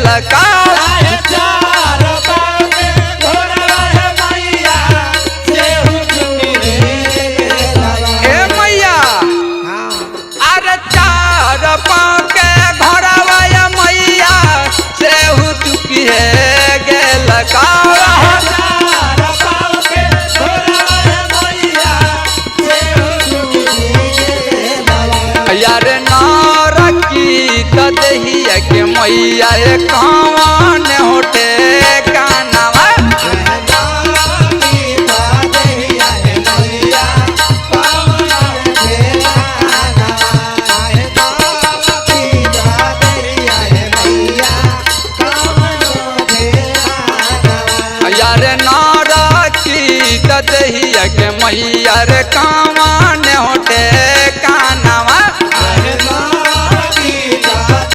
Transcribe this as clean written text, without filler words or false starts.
लका चार पाँव के घोड़ा है मैया सेहू चुकी गेला। हे मैया अरे चार पाँव के घोड़ावा या मैया सेहू चुकी है गेलका चार पाँव के घोड़ा है मैया सेहू चुकी गेला। यार नारकी दहिया के मैया कौन होटे